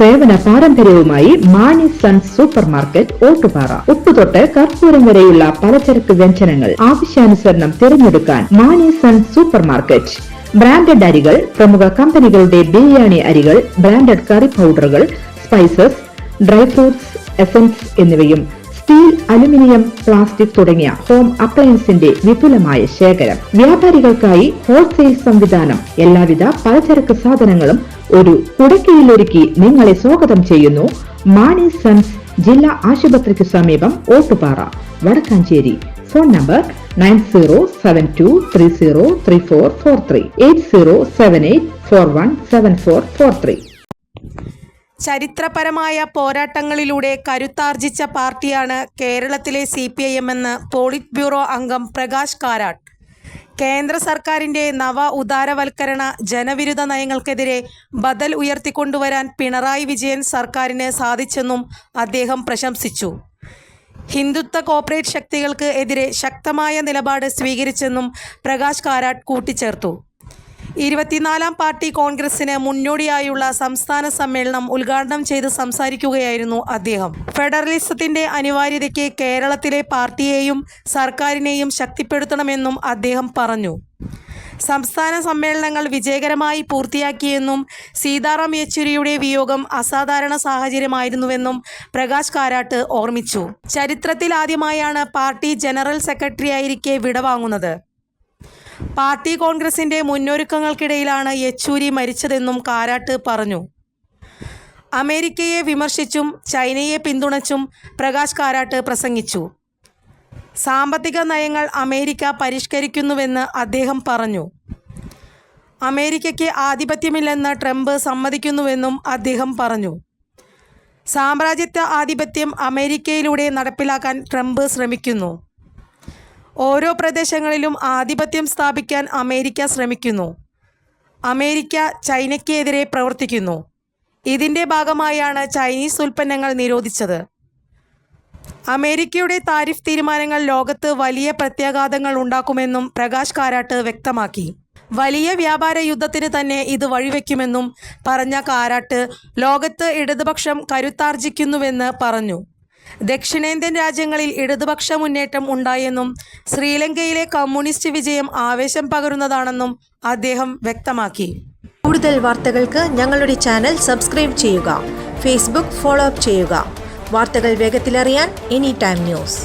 സേവന പാരമ്പര്യവുമായി Mani Sons Super Market Ottupara. ഉപ്പുതൊട്ട് കർപ്പൂരം വരെയുള്ള പലചരക്ക് വ്യഞ്ജനങ്ങൾ ആവശ്യാനുസരണം തിരഞ്ഞെടുക്കാൻ Mani Sons Super Market. Branded അരികൾ, പ്രമുഖ കമ്പനികളുടെ ബിരിയാണി അരികൾ, ബ്രാൻഡഡ് കറി പൗഡറുകൾ, സ്പൈസസ്, ഡ്രൈ ഫ്രൂട്ട്സ്, എസൻസ് എന്നിവയും സ്റ്റീൽ, അലുമിനിയം, പ്ലാസ്റ്റിക് തുടങ്ങിയ ഹോം അപ്ലയൻസിന്റെ വിപുലമായ ശേഖരം. വ്യാപാരികൾക്കായി ഹോൾസെയിൽ സംവിധാനം. എല്ലാവിധ പലചരക്ക് സാധനങ്ങളും ഒരു കുടക്കീഴിലൊരുക്കി നിങ്ങളെ സ്വാഗതം ചെയ്യുന്നു മാണി സൺസ്, ജില്ലാ ആശുപത്രിക്ക് സമീപം, ഓട്ടുപാറ, വടക്കാഞ്ചേരി. Phone number 9072303443 8078417443. ചരിത്രപരമായ പോരാട്ടങ്ങളിലൂടെ കരുത്താർജിച്ച പാർട്ടിയാണ് കേരളത്തിലെ CPIM എന്ന് പോളിറ്റ് ബ്യൂറോ അംഗം പ്രകാശ് കാരാട്ട്. കേന്ദ്ര സർക്കാരിൻ്റെ നവ ഉദാരവൽക്കരണ ജനവിരുദ്ധ നയങ്ങൾക്കെതിരെ ബദൽ ഉയർത്തിക്കൊണ്ടുവരാൻ പിണറായി വിജയൻ സർക്കാരിന് സാധിച്ചെന്നും അദ്ദേഹം പ്രശംസിച്ചു. ഹിന്ദുത്വ കോർപ്പറേറ്റ് ശക്തികൾക്ക് എതിരെ ശക്തമായ നിലപാട് സ്വീകരിച്ചെന്നും പ്രകാശ് കാരാട്ട് കൂട്ടിച്ചേർത്തു. 24ാം പാർട്ടി കോൺഗ്രസിന് മുന്നോടിയായുള്ള സംസ്ഥാന സമ്മേളനം ഉദ്ഘാടനം ചെയ്ത് സംസാരിക്കുകയായിരുന്നു അദ്ദേഹം. ഫെഡറലിസത്തിന്റെ അനിവാര്യതയ്ക്ക് കേരളത്തിലെ പാർട്ടിയെയും സർക്കാരിനെയും ശക്തിപ്പെടുത്തണമെന്നും അദ്ദേഹം പറഞ്ഞു. സംസ്ഥാന സമ്മേളനങ്ങൾ വിജയകരമായി പൂർത്തിയാക്കിയെന്നും സീതാറാം യെച്ചൂരിയുടെ വിയോഗം അസാധാരണ സാഹചര്യമായിരുന്നുവെന്നും പ്രകാശ് കാരാട്ട് ഓർമ്മിച്ചു. ചരിത്രത്തിൽ ആദ്യമായാണ് പാർട്ടി ജനറൽ സെക്രട്ടറിയായിരിക്കെ വിടവാങ്ങുന്നത്. പാർട്ടി കോൺഗ്രസിന്റെ മുന്നൊരുക്കങ്ങൾക്കിടയിലാണ് യെച്ചൂരി മരിച്ചതെന്നും കാരാട്ട് പറഞ്ഞു. അമേരിക്കയെ വിമർശിച്ചും ചൈനയെ പിന്തുണച്ചും പ്രകാശ് കാരാട്ട് പ്രസംഗിച്ചു. സാമ്പത്തിക നയങ്ങൾ അമേരിക്ക പരിഷ്കരിക്കുന്നുവെന്ന് അദ്ദേഹം പറഞ്ഞു. അമേരിക്കയ്ക്ക് ആധിപത്യമില്ലെന്ന് ട്രംപ് സമ്മതിക്കുന്നുവെന്നും അദ്ദേഹം പറഞ്ഞു. സാമ്രാജ്യത്വ ആധിപത്യം അമേരിക്കയിലൂടെ നടപ്പിലാക്കാൻ ട്രംപ് ശ്രമിക്കുന്നു. ഓരോ പ്രദേശങ്ങളിലും ആധിപത്യം സ്ഥാപിക്കാൻ അമേരിക്ക ശ്രമിക്കുന്നു. അമേരിക്ക ചൈനയ്ക്കെതിരെ പ്രവർത്തിക്കുന്നു. ഇതിൻ്റെ ഭാഗമായാണ് ചൈനീസ് ഉൽപ്പന്നങ്ങൾ നിരോധിച്ചത്. അമേരിക്കയുടെ താരിഫ് തീരുമാനങ്ങൾ ലോകത്ത് വലിയ പ്രത്യാഘാതങ്ങൾ ഉണ്ടാക്കുമെന്നും പ്രകാശ് കാരാട്ട് വ്യക്തമാക്കി. വലിയ വ്യാപാര യുദ്ധത്തിന് തന്നെ ഇത് വഴിവെക്കുമെന്നും പറഞ്ഞ കാരാട്ട് ലോകത്ത് ഇടതുപക്ഷം കരുത്താർജിക്കുന്നുവെന്ന് പറഞ്ഞു. ദക്ഷിണേന്ത്യൻ രാജ്യങ്ങളിൽ ഇടതുപക്ഷ മുന്നേറ്റം ഉണ്ടായെന്നും ശ്രീലങ്കയിലെ കമ്മ്യൂണിസ്റ്റ് വിജയം ആവേശം പകരുന്നതാണെന്നും അദ്ദേഹം വ്യക്തമാക്കി. കൂടുതൽ വാർത്തകൾക്ക് ഞങ്ങളുടെ ചാനൽ സബ്സ്ക്രൈബ് ചെയ്യുക. ഫേസ്ബുക്ക് ഫോളോ അപ്പ് ചെയ്യുക. വാർത്തകൾ വേഗത്തിലറിയാൻ എനി ടൈം ന്യൂസ്.